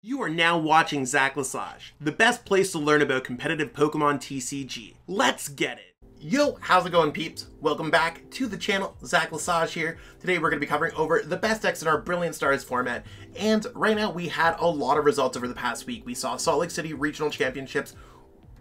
You are now watching Zach Lesage, the best place to learn about competitive Pokemon TCG. Let's get it! Yo, how's it going, peeps? Welcome back to the channel. Zach Lesage here. Today we're going to be covering over the best decks in our Brilliant Stars format, and right now we had a lot of results over the past week. We saw Salt Lake City Regional Championships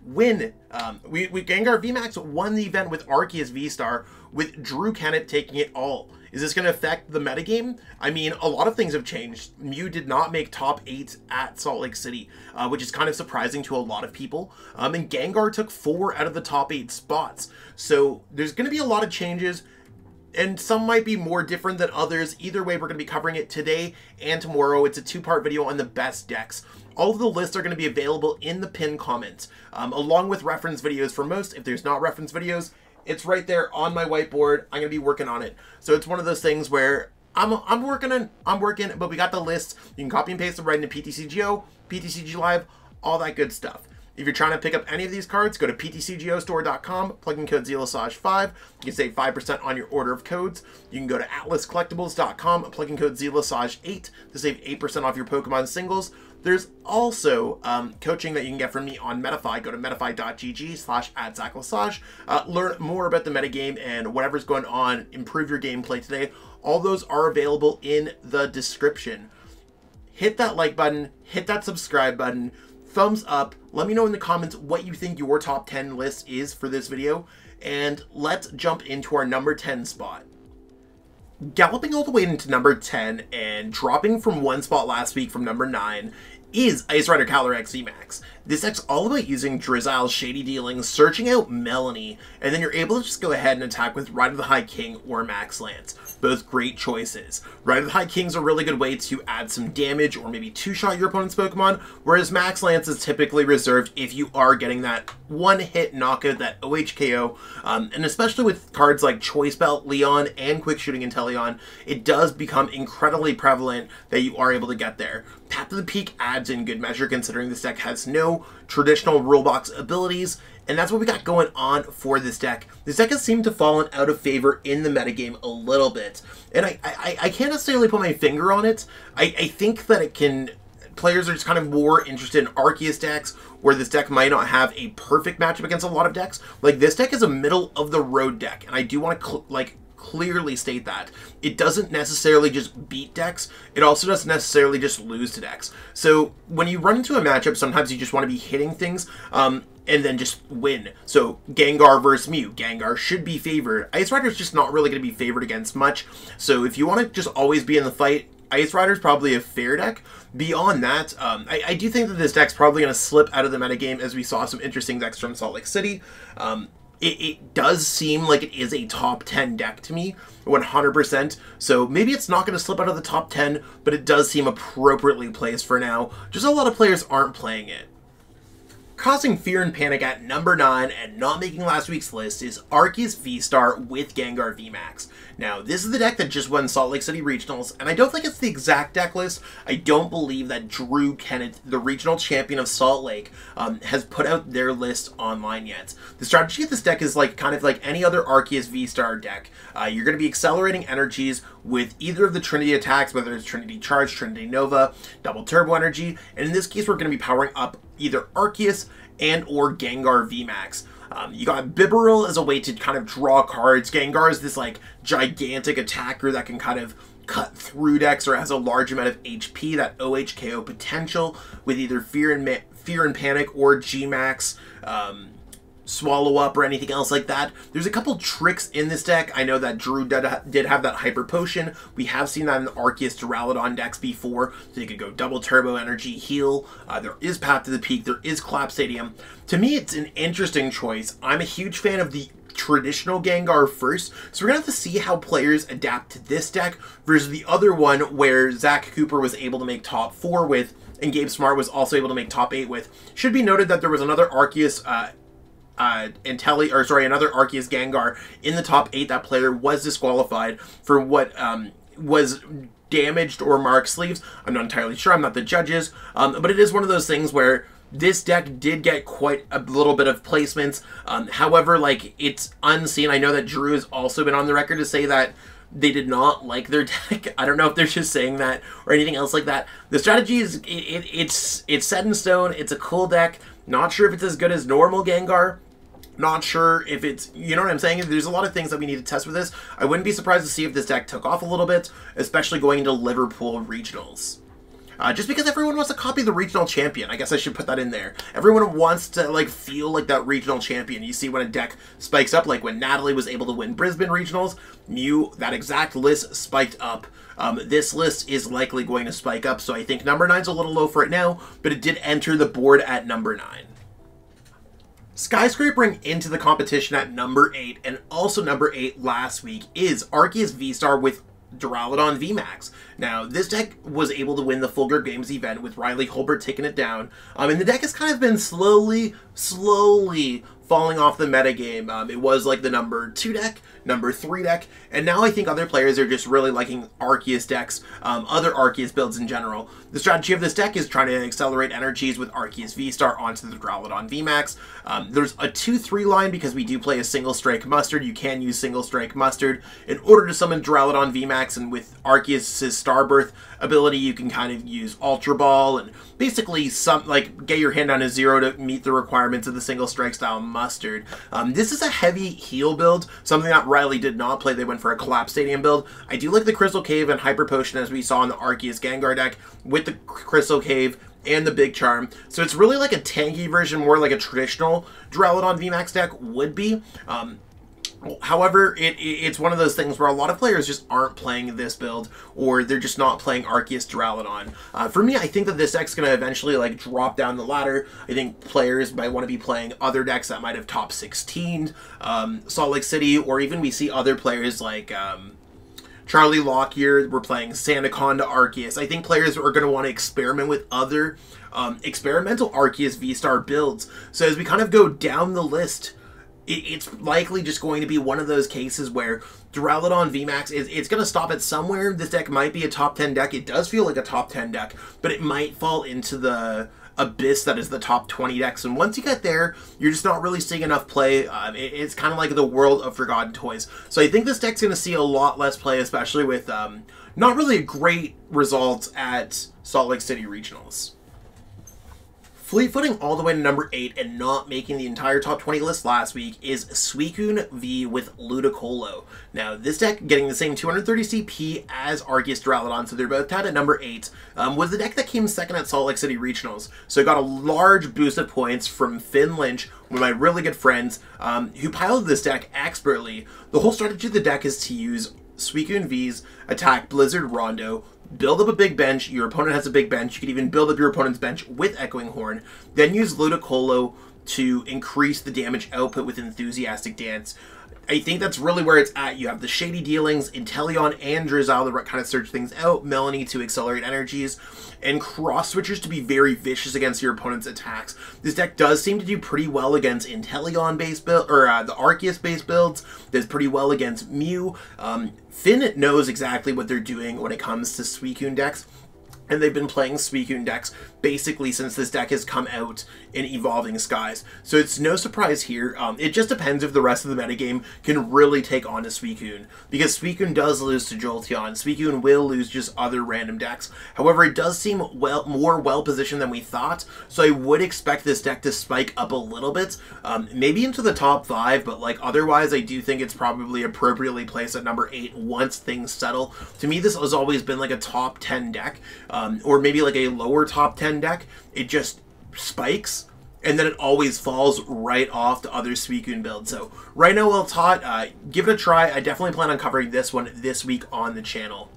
win. Gengar VMAX won the event with Arceus VSTAR, with Drew Kennett taking it all. Is this going to affect the metagame? I mean, a lot of things have changed. Mew did not make top 8 at Salt Lake City, which is kind of surprising to a lot of people. And Gengar took 4 out of the top 8 spots. So there's going to be a lot of changes, and some might be more different than others. Either way, we're going to be covering it today and tomorrow. It's a 2-part video on the best decks. All of the lists are going to be available in the pinned comments, along with reference videos for most. If there's not reference videos, it's right there on my whiteboard. I'm going to be working on it. So it's one of those things where I'm working, but we got the lists. You can copy and paste them right into PTCGO, PTCG Live, all that good stuff. If you're trying to pick up any of these cards, go to ptcgostore.com, plug in code ZLesage5. You can save 5% on your order of codes. You can go to atlascollectibles.com, plug in code ZLesage8 to save 8% off your Pokemon singles. There's also coaching that you can get from me on Metafy. Go to metafy.gg/@ZachLesage. Learn more about the metagame and whatever's going on. Improve your gameplay today. All those are available in the description. Hit that like button. Hit that subscribe button. Thumbs up. Let me know in the comments what you think your top 10 list is for this video. And let's jump into our number 10 spot. Galloping all the way into number 10 and dropping from one spot last week from number 9 is Ice Rider Calyrex VMAX. This deck's all about using Drizzile's Shady Dealings, searching out Melanie, and then you're able to just go ahead and attack with Ride of the High King or Max Lance. Both great choices. Ride of the High King's a really good way to add some damage or maybe two-shot your opponent's Pokemon, whereas Max Lance is typically reserved if you are getting that one-hit knockout, that OHKO, and especially with cards like Choice Belt, Leon, and Quick Shooting Inteleon, it does become incredibly prevalent that you are able to get there. Path to the Peak adds in good measure considering this deck has no traditional rule box abilities, and that's what we got going on for this deck. This deck has seemed to fallen out of favor in the metagame a little bit, and I can't necessarily put my finger on it. I think that it can... Players are just kind of more interested in Arceus decks, where this deck might not have a perfect matchup against a lot of decks. Like, this deck is a middle-of-the-road deck, and I do want to, clearly state that. It doesn't necessarily just beat decks, it also doesn't necessarily just lose to decks. So when you run into a matchup, sometimes you just want to be hitting things, and then just win. So Gengar versus Mew. Gengar should be favored. Ice Rider's just not really going to be favored against much. So if you want to just always be in the fight, Ice Rider's probably a fair deck. Beyond that, I do think that this deck's probably going to slip out of the metagame, as we saw some interesting decks from Salt Lake City. It does seem like it is a top 10 deck to me, 100%. So maybe it's not going to slip out of the top 10, but it does seem appropriately placed for now. Just a lot of players aren't playing it. Causing fear and panic at number 9 and not making last week's list is Arceus VSTAR with Gengar VMAX. Now, this is the deck that just won Salt Lake City Regionals, and I don't think it's the exact deck list. I don't believe that Drew Kennett, the regional champion of Salt Lake, has put out their list online yet. The strategy of this deck is kind of like any other Arceus VSTAR deck. You're going to be accelerating energies with either of the Trinity attacks, whether it's Trinity Charge, Trinity Nova, Double Turbo Energy, and in this case we're going to be powering up either Arceus and or Gengar VMAX. You got Bibarel as a way to kind of draw cards. Gengar is this gigantic attacker that can kind of cut through decks or has a large amount of HP, that OHKO potential with either Fear and Panic or G-Max, Swallow Up, or anything else like that. There's a couple tricks in this deck. I know that Drew did have that Hyper Potion. We have seen that in the Arceus Duraludon decks before, so you could go Double Turbo Energy, Heal. There is Path to the Peak. There is Clap Stadium. To me, it's an interesting choice. I'm a huge fan of the traditional Gengar first, so we're going to have to see how players adapt to this deck versus the other one where Zach Cooper was able to make top 4 with, and Gabe Smart was also able to make top 8 with. Should be noted that there was another Arceus another Arceus Gengar in the top 8. That player was disqualified for what was damaged or marked sleeves. I'm not entirely sure. I'm not the judges, but it is one of those things where this deck did get quite a little bit of placements. However, it's unseen. I know that Drew has also been on the record to say that they did not like their deck. I don't know if they're just saying that or anything else like that. The strategy is, it's set in stone. It's a cool deck. Not sure if it's as good as normal Gengar. Not sure if it's, you know what I'm saying? There's a lot of things that we need to test with this. I wouldn't be surprised to see if this deck took off a little bit, especially going into Liverpool regionals. Just because everyone wants to copy the regional champion. I guess I should put that in there. Everyone wants to, like, feel like that regional champion. You see when a deck spikes up, like when Natalie was able to win Brisbane regionals, Mew, that exact list spiked up. This list is likely going to spike up, so I think number 9's a little low for it now, but it did enter the board at number 9. Skyscrapering into the competition at number 8, and also number 8 last week, is Arceus VSTAR with Duraludon VMAX. Now, this deck was able to win the Full Grip Games event with Riley Holbert taking it down. And the deck has kind of been slowly falling off the metagame. It was like the number 2 deck, number 3 deck, and now I think other players are just really liking Arceus decks, other Arceus builds in general. The strategy of this deck is trying to accelerate energies with Arceus V-Star onto the Duraludon VMAX. There's a 2-3 line because we do play a Single Strike Mustard. You can use Single Strike Mustard in order to summon Duraludon VMAX, and with Arceus' Starbirth ability, you can kind of use Ultra Ball and basically get your hand down to 0 to meet the requirements of the Single Strike style Mustard. This is a heavy heal build, something that Riley did not play. They went for a Collapse Stadium build. I do like the Crystal Cave and Hyper Potion as we saw in the Arceus Gengar deck with the Crystal Cave and the Big Charm. So it's really like a tanky version, more like a traditional Duraludon VMAX deck would be. However, it's one of those things where a lot of players just aren't playing this build, or they're just not playing Arceus Duraludon. For me, I think that this deck's going to eventually like drop down the ladder. I think players might want to be playing other decks that might have top 16, Salt Lake City, or even we see other players like Charlie Lockyer. We're playing Sandaconda Arceus. I think players are going to want to experiment with other experimental Arceus V-Star builds. So as we kind of go down the list, it's likely just going to be one of those cases where Duraludon VMAX, it's going to stop at somewhere. This deck might be a top 10 deck. It does feel like a top 10 deck, but it might fall into the abyss that is the top 20 decks. And once you get there, you're just not really seeing enough play. It's kind of like the world of forgotten toys. So I think this deck's going to see a lot less play, especially with not really a great result at Salt Lake City Regionals. Fleet-footing all the way to number 8 and not making the entire top 20 list last week is Suicune V with Ludicolo. Now, this deck, getting the same 230 CP as Arceus Duraludon, so they're both tied at number 8, was the deck that came second at Salt Lake City Regionals. So it got a large boost of points from Finn Lynch, one of my really good friends, who piloted this deck expertly. The whole strategy of the deck is to use Suicune V's attack Blizzard Rondo, build up a big bench. Your opponent has a big bench. You can even build up your opponent's bench with Echoing Horn. Then use Ludicolo to increase the damage output with Enthusiastic Dance. I think that's really where it's at. You have the Shady Dealings, Inteleon, and Drizzle to kind of search things out, Melanie to accelerate energies, and Cross Switchers to be very vicious against your opponent's attacks. This deck does seem to do pretty well against Inteleon-based build, or the Arceus-based builds. Does pretty well against Mew. Finn knows exactly what they're doing when it comes to Suicune decks. And they've been playing Suicune decks basically since this deck has come out in Evolving Skies. So it's no surprise here. It just depends if the rest of the metagame can really take on to Suicune. Because Suicune does lose to Jolteon. Suicune will lose just other random decks. However, it does seem more well-positioned than we thought. So I would expect this deck to spike up a little bit. Maybe into the top 5, but like otherwise I do think it's probably appropriately placed at number 8 once things settle. To me, this has always been like a top 10 deck. Or maybe like a lower top 10 deck. It just spikes, and then it always falls right off to other Suicune builds. So right now, well taught, give it a try. I definitely plan on covering this one this week on the channel.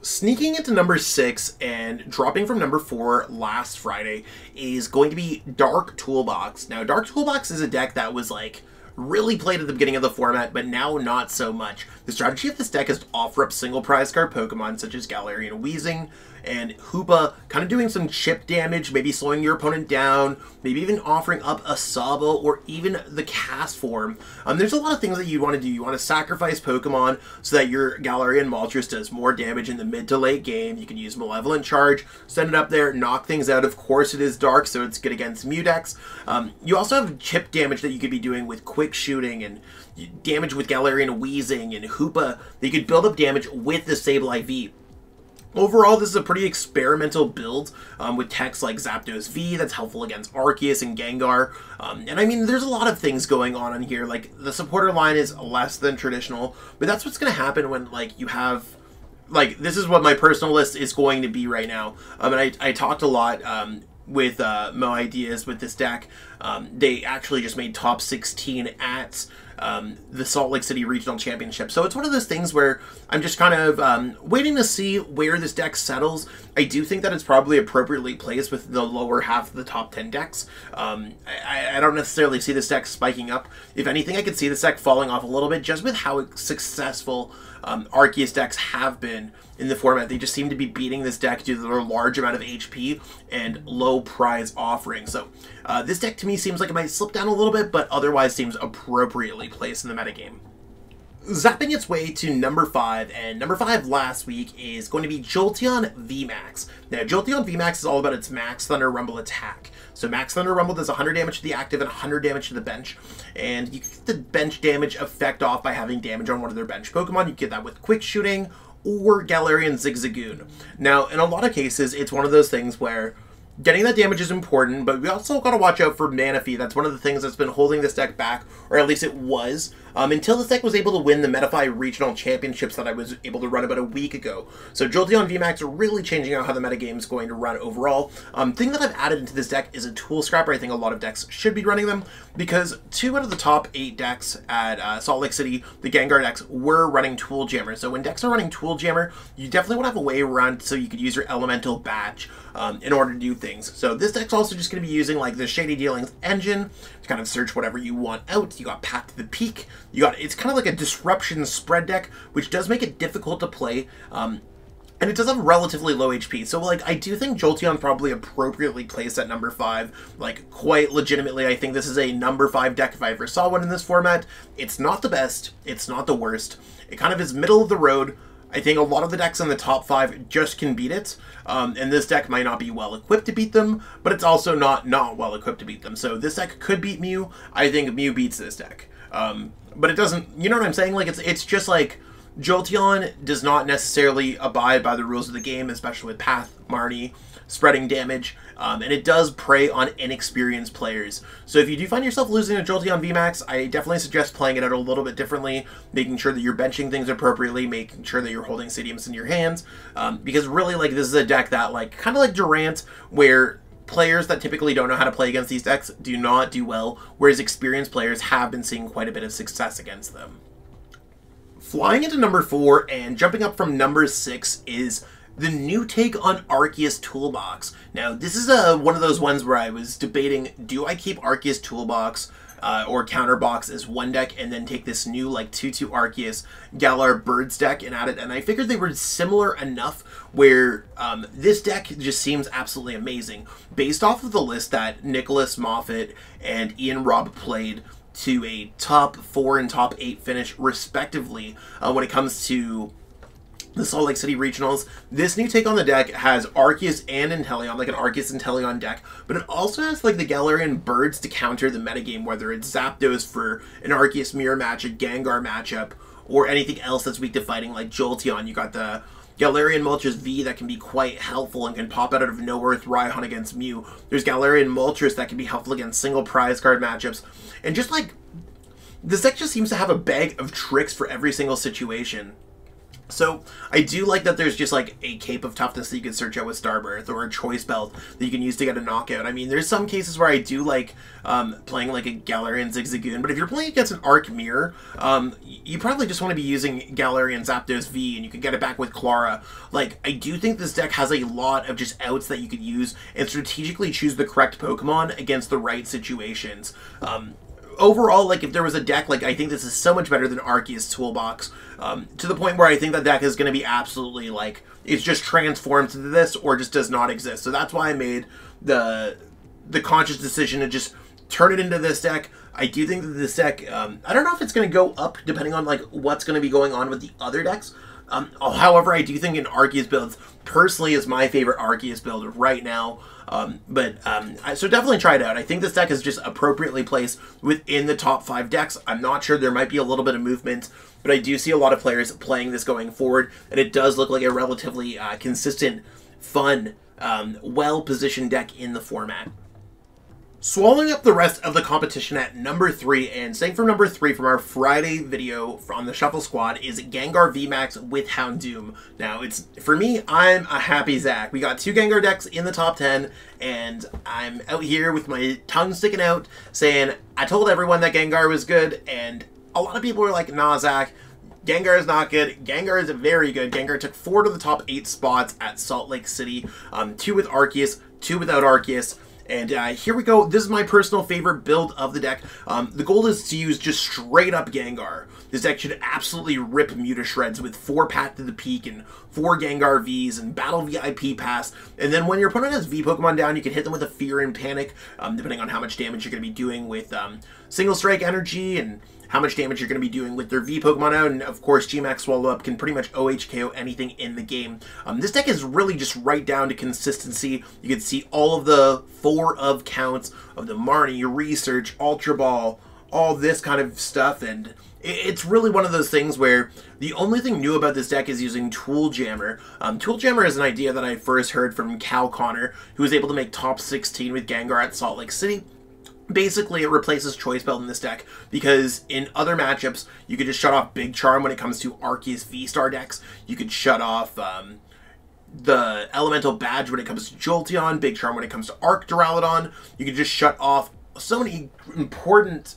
Sneaking into number 6 and dropping from number 4 last Friday is going to be Dark Toolbox. Now, Dark Toolbox is a deck that was like really played at the beginning of the format, but now not so much. The strategy of this deck is to offer up single prize card Pokemon such as Galarian Weezing and Hoopa kind of doing some chip damage, maybe slowing your opponent down, maybe even offering up a Sabo or even the cast form. There's a lot of things that you want to do. You want to sacrifice Pokemon so that your Galarian Moltres does more damage in the mid to late game. You can use Malevolent Charge, send it up there, knock things out. Of course it is dark, so it's good against Mew decks. You also have chip damage that you could be doing with Quick Shooting and damage with Galarian Wheezing and Hoopa. You could build up damage with the Sableye V. Overall, this is a pretty experimental build with techs like Zapdos V that's helpful against Arceus and Gengar. And I mean, there's a lot of things going on here. Like, the supporter line is less than traditional, but that's what's going to happen when, like, you have... Like, this is what my personal list is going to be right now. And I talked a lot with Mo Ideas with this deck. They actually just made top 16 at the Salt Lake City Regional Championship. So it's one of those things where I'm just kind of waiting to see where this deck settles. I do think that it's probably appropriately placed with the lower half of the top 10 decks. I don't necessarily see this deck spiking up. If anything, I could see this deck falling off a little bit just with how successful Arceus decks have been in the format. They just seem to be beating this deck due to their large amount of HP and low prize offering. So this deck to me seems like it might slip down a little bit, but otherwise seems appropriately placed in the metagame. Zapping its way to number 5, and number 5 last week is going to be Jolteon VMAX. Now, Jolteon VMAX is all about its Max Thunder Rumble attack. So Max Thunder Rumble does 100 damage to the active and 100 damage to the bench, and you get the bench damage effect off by having damage on one of their bench Pokemon. You get that with Quick Shooting or Galarian Zigzagoon. Now, in a lot of cases, it's one of those things where getting that damage is important, but we also got to watch out for Manaphy. That's one of the things that's been holding this deck back, or at least it was, until this deck was able to win the Metaphy Regional Championships that I was able to run about a week ago. So Jolteon VMAX are really changing out how the metagame is going to run overall. Thing that I've added into this deck is a Tool Scrapper. I think a lot of decks should be running them, because 2 out of the top 8 decks at Salt Lake City, the Gengar decks, were running Tool Jammer. So when decks are running Tool Jammer, you definitely want to have a way around so you could use your Elemental Badge in order to do things. So this deck's also just going to be using like the Shady Dealings engine to kind of search whatever you want out. You got Path to the Peak. It's kind of like a disruption spread deck, which does make it difficult to play. And it does have relatively low HP. So, like, I do think Jolteon probably appropriately placed at number 5. Like, quite legitimately, I think this is a number 5 deck if I ever saw one in this format. It's not the best. It's not the worst. It kind of is middle of the road. I think a lot of the decks in the top 5 just can beat it. And this deck might not be well equipped to beat them, but it's also not well equipped to beat them. So this deck could beat Mew. I think Mew beats this deck. But it doesn't, you know what I'm saying? Like, it's just like, Jolteon does not necessarily abide by the rules of the game, especially with Path, Marnie, spreading damage, and it does prey on inexperienced players. So if you do find yourself losing a Jolteon VMAX, I definitely suggest playing it out a little bit differently, making sure that you're benching things appropriately, making sure that you're holding Stadiums in your hands, because really, like, this is a deck that, like, kind of like Durant, where players that typically don't know how to play against these decks do not do well, whereas experienced players have been seeing quite a bit of success against them. Flying into number 4 and jumping up from number 6 is the new take on Arceus Toolbox. Now, this is one of those ones where I was debating, do I keep Arceus Toolbox or Counterbox as one deck and then take this new, like, 2/2 Arceus Galar Birds deck and add it? And I figured they were similar enough where this deck just seems absolutely amazing. Based off of the list that Nicholas Moffat and Ian Robb played to a top 4 and top 8 finish, respectively, when it comes to the Salt Lake City Regionals. This new take on the deck has Arceus and Inteleon, like an Arceus Inteleon deck, but it also has like the Galarian Birds to counter the metagame, whether it's Zapdos for an Arceus mirror match, a Gengar matchup, or anything else that's weak to fighting like Jolteon. You got the Galarian Moltres V that can be quite helpful and can pop out of nowhere with Raihan against Mew. There's Galarian Moltres that can be helpful against single prize card matchups. And just like, this deck just seems to have a bag of tricks for every single situation. So I do like that there's just like a Cape of Toughness that you can search out with Starbirth, or a Choice Belt that you can use to get a knockout. I mean, there's some cases where I do like playing like a Galarian Zigzagoon, but if you're playing against an Arc Mirror, you probably just want to be using Galarian Zapdos V, and you can get it back with Clara. Like, I do think this deck has a lot of just outs that you could use and strategically choose the correct Pokemon against the right situations. overall, like, if there was a deck, like, I think this is so much better than Arceus Toolbox, to the point where I think that deck is going to be absolutely, like, it's just transformed to this or just does not exist. So that's why I made the conscious decision to just turn it into this deck. I do think that this deck, I don't know if it's going to go up depending on, like, what's going to be going on with the other decks. However, I do think an Arceus build, personally, is my favorite Arceus build right now. So definitely try it out. I think this deck is just appropriately placed within the top 5 decks. I'm not sure, there might be a little bit of movement, but I do see a lot of players playing this going forward, and it does look like a relatively consistent, fun, well-positioned deck in the format. Swallowing up the rest of the competition at number 3, and staying from number 3 from our Friday video on the Shuffle Squad, is Gengar VMAX with Houndoom. Now, it's, for me, I'm a happy Zach. We got 2 Gengar decks in the top 10, and I'm out here with my tongue sticking out, saying, I told everyone that Gengar was good, and a lot of people were like, nah, Zach, Gengar is not good. Gengar is very good. Gengar took 4 to the top 8 spots at Salt Lake City, 2 with Arceus, 2 without Arceus. And here we go. This is my personal favorite build of the deck. The goal is to use just straight up Gengar. This deck should absolutely rip Mew to shreds with 4 Path to the Peak and 4 Gengar Vs and Battle VIP Pass. And then when your opponent has V Pokemon down, you can hit them with a Fear and Panic, depending on how much damage you're going to be doing with Single Strike Energy and how much damage you're going to be doing with their V Pokemon out, and of course GMAX Swallow Up can pretty much OHKO anything in the game. This deck is really just right down to consistency. You can see all of the 4 of counts of the Marnie, Research, Ultra Ball, all this kind of stuff, and it's really one of those things where the only thing new about this deck is using Tool Jammer. Tool Jammer is an idea that I first heard from Cal Connor, who was able to make top 16 with Gengar at Salt Lake City. Basically, it replaces Choice Belt in this deck, because in other matchups, you could just shut off Big Charm when it comes to Arceus VSTAR decks. You could shut off the Elemental Badge when it comes to Jolteon, Big Charm when it comes to Duraludon. You could just shut off so many important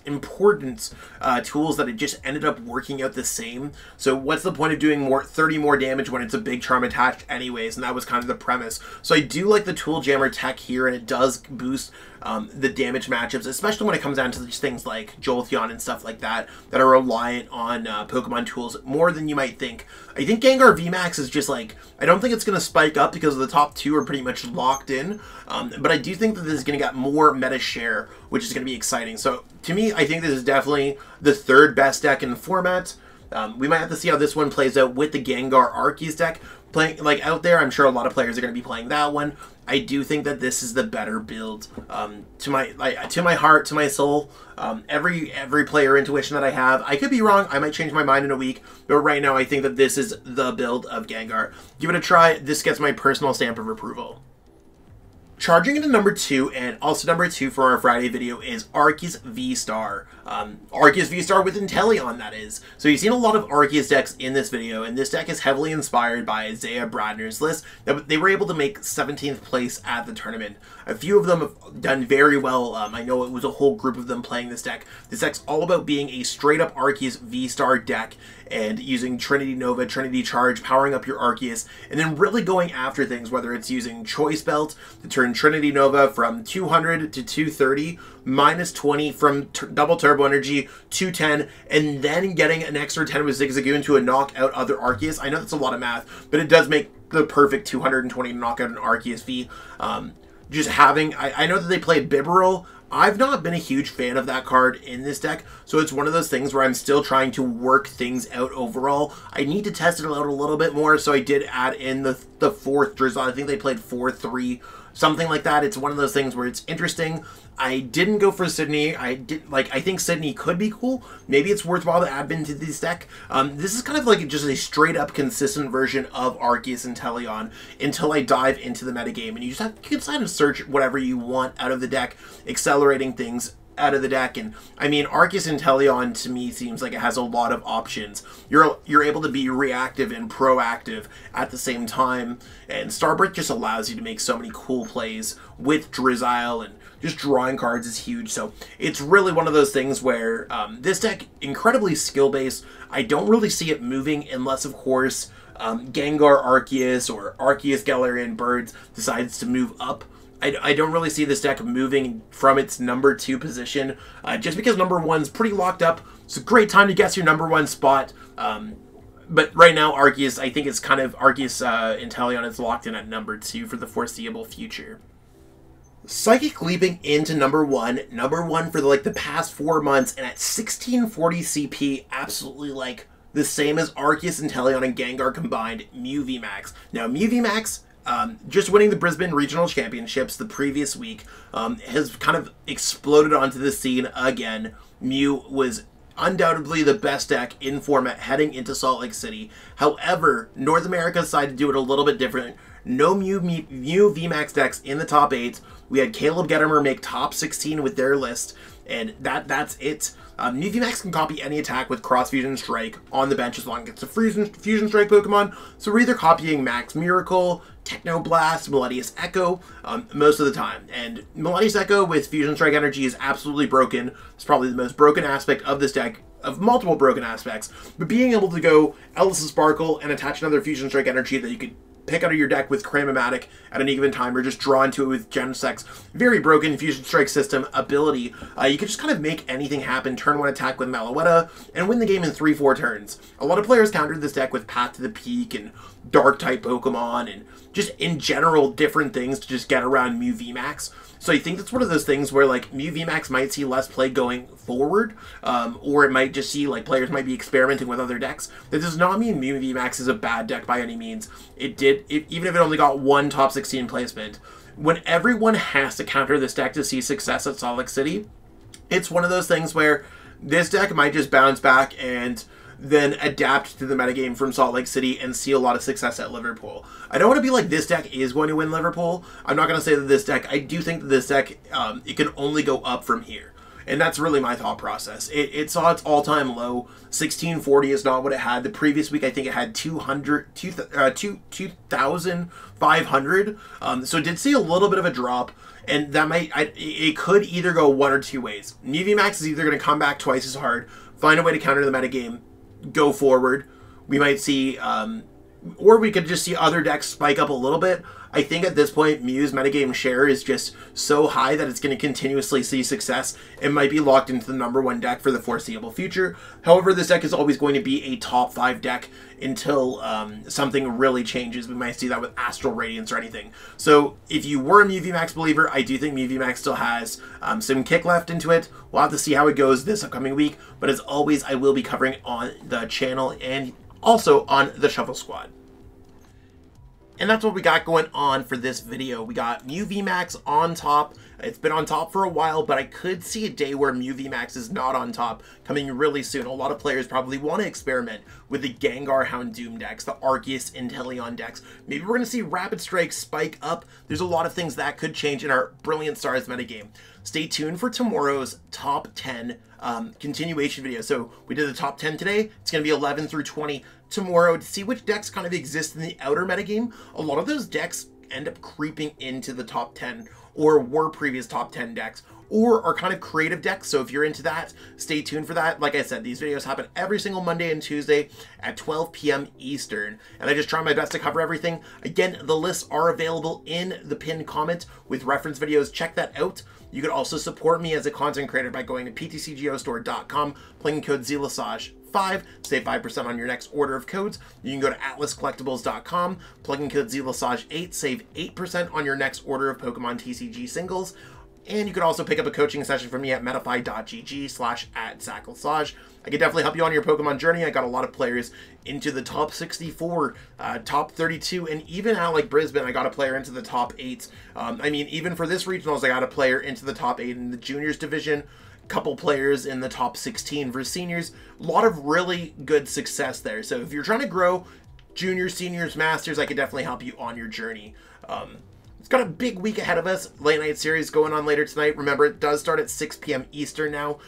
tools that it just ended up working out the same. So what's the point of doing 30 more damage when it's a Big Charm attached anyways? And that was kind of the premise. So I do like the Tool Jammer tech here, and it does boost the damage matchups, especially when it comes down to just things like Jolteon and stuff like that, that are reliant on Pokemon tools more than you might think. I think Gengar VMAX is just like, I don't think it's going to spike up because the top 2 are pretty much locked in, but I do think that this is going to get more meta share, which is going to be exciting. So to me, I think this is definitely the 3rd best deck in the format. We might have to see how this one plays out with the Gengar Arceus deck playing, like, out there. I'm sure a lot of players are going to be playing that one. I do think that this is the better build, to my heart, to my soul. Every player intuition that I have, I could be wrong. I might change my mind in a week, but right now I think that this is the build of Gengar. Give it a try. This gets my personal stamp of approval. Charging into number 2, and also number 2 for our Friday video, is Arceus VSTAR. Arceus VSTAR with Inteleon, that is. So you've seen a lot of Arceus decks in this video, and this deck is heavily inspired by Isaiah Bradner's list. They were able to make 17th place at the tournament. A few of them have done very well. I know it was a whole group of them playing this deck. This deck's all about being a straight-up Arceus VSTAR deck, and using Trinity Nova, Trinity Charge, powering up your Arceus, and then really going after things, whether it's using Choice Belt to turn Trinity Nova from 200 to 230, minus 20 from double Turbo Energy, 210, and then getting an extra 10 with Zigzagoon to knock out other Arceus. I know that's a lot of math, but it does make the perfect 220 to knock out an Arceus V. Just having, I know that they played Bibarel. I've not been a huge fan of that card in this deck, so it's one of those things where I'm still trying to work things out overall. I need to test it out a little bit more, so I did add in the 4th Drizzle. I think they played 4-3, something like that. It's one of those things where it's interesting. I didn't go for Sydney. I think Sydney could be cool. Maybe it's worthwhile to add into this deck. This is kind of like just a straight up consistent version of Arceus and Inteleon until I dive into the metagame, and you can kind of search whatever you want out of the deck, accelerating things out of the deck. And I mean, Arceus and Inteleon to me seems like it has a lot of options. You're able to be reactive and proactive at the same time, and Starbreak just allows you to make so many cool plays with Drizzile, and just drawing cards is huge. So it's really one of those things where this deck, incredibly skill-based. I don't really see it moving unless, of course, Gengar Arceus or Arceus Galarian Birds decides to move up. I don't really see this deck moving from its number 2 position, just because number 1's pretty locked up. It's a great time to guess your number 1 spot. But right now, Arceus, I think it's kind of Arceus Inteleon is locked in at number 2 for the foreseeable future. Psychic leaping into number 1 for the past 4 months, and at 1640 CP, absolutely like the same as Arceus, Inteleon, and Gengar combined, Mew VMAX. Now, Mew VMAX, just winning the Brisbane Regional Championships the previous week, has kind of exploded onto the scene again. Mew was undoubtedly the best deck in format heading into Salt Lake City. However, North America decided to do it a little bit different. No Mew VMAX decks in the top 8. We had Caleb Gettimer make top 16 with their list, and that's it. Mew VMAX can copy any attack with Cross Fusion Strike on the bench as long as it's a Fusion Strike Pokemon. So we're either copying Max Miracle, Techno Blast, Melodious Echo most of the time. And Melodious Echo with Fusion Strike Energy is absolutely broken. It's probably the most broken aspect of this deck, of multiple broken aspects. But being able to go Ellis Sparkle and attach another Fusion Strike Energy that you could pick out of your deck with Cramomatic at any given time, or just draw into it with Genesec's very broken Fusion Strike system ability, you can just kind of make anything happen, turn 1 attack with Malouetta, and win the game in 3-4 turns. A lot of players countered this deck with Path to the Peak and Dark-type Pokemon, and just in general different things to just get around Mew VMAX. So I think that's one of those things where like Mew VMAX might see less play going forward, or it might just see like players might be experimenting with other decks. That does not mean Mew VMAX is a bad deck by any means. Even if it only got 1 top 16 placement, when everyone has to counter this deck to see success at Salt Lake City, it's one of those things where this deck might just bounce back and then adapt to the metagame from Salt Lake City and see a lot of success at Liverpool. I don't want to be like, this deck is going to win Liverpool. I'm not going to say that this deck, I do think that this deck, it can only go up from here. And that's really my thought process. It saw its all-time low. 1640 is not what it had. The previous week, I think it had 2,500. So it did see a little bit of a drop. And that it could either go one or two ways. Mew VMAX is either going to come back twice as hard, find a way to counter the metagame, go forward. We might see, or we could just see other decks spike up a little bit. I think at this point, Mew's metagame share is just so high that it's going to continuously see success. It might be locked into the number 1 deck for the foreseeable future. However, this deck is always going to be a top 5 deck until something really changes. We might see that with Astral Radiance or anything. So if you were a Mew VMAX believer, I do think Mew VMAX still has some kick left into it. We'll have to see how it goes this upcoming week. But as always, I will be covering it on the channel and also on the Shuffle Squad. And that's what we got going on for this video. We got Mew VMAX on top. It's been on top for a while, but I could see a day where Mew VMAX is not on top coming really soon. A lot of players probably want to experiment with the Gengar Houndoom decks, the Arceus Inteleon decks. Maybe we're going to see Rapid Strike spike up. There's a lot of things that could change in our Brilliant Stars metagame. Stay tuned for tomorrow's top 10 continuation video. So we did the top 10 today. It's going to be 11 through 20 tomorrow to see which decks kind of exist in the outer metagame. A lot of those decks end up creeping into the top 10 or were previous top 10 decks or are kind of creative decks. So if you're into that, stay tuned for that. Like I said, these videos happen every single Monday and Tuesday at 12 p.m. Eastern. And I just try my best to cover everything. Again, the lists are available in the pinned comment with reference videos. Check that out. You can also support me as a content creator by going to ptcgeostore.com, playing code ZLaSage5, save 5% on your next order of codes. You can go to atlascollectibles.com, plug in code ZLaSage8, save 8% on your next order of Pokemon TCG singles. And you can also pick up a coaching session from me at metafy.gg/@ZachLaSage. I can definitely help you on your Pokemon journey. I got a lot of players into the top 64, top 32, and even out like Brisbane, I got a player into the top 8. I mean, even for this regionals, I got a player into the top 8 in the juniors division. Couple players in the top 16 for seniors. A lot of really good success there. So if you're trying to grow juniors, seniors, masters, I could definitely help you on your journey. It's got a big week ahead of us. Late night series going on later tonight. Remember, it does start at 6 p.m. Eastern now.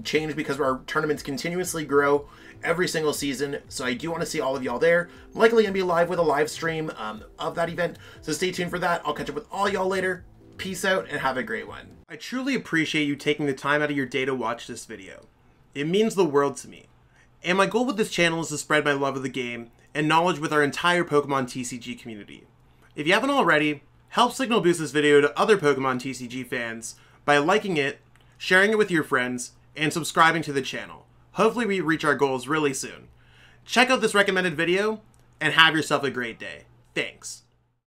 Changed because our tournaments continuously grow every single season. So I do want to see all of y'all there. I'm likely going to be live with a live stream of that event. So stay tuned for that. I'll catch up with all y'all later. Peace out and have a great one. I truly appreciate you taking the time out of your day to watch this video. It means the world to me. And my goal with this channel is to spread my love of the game and knowledge with our entire Pokemon TCG community. If you haven't already, Help signal boost this video to other Pokemon TCG fans by liking it, sharing it with your friends, and subscribing to the channel. Hopefully we reach our goals really soon. Check out this recommended video, and have yourself a great day. Thanks.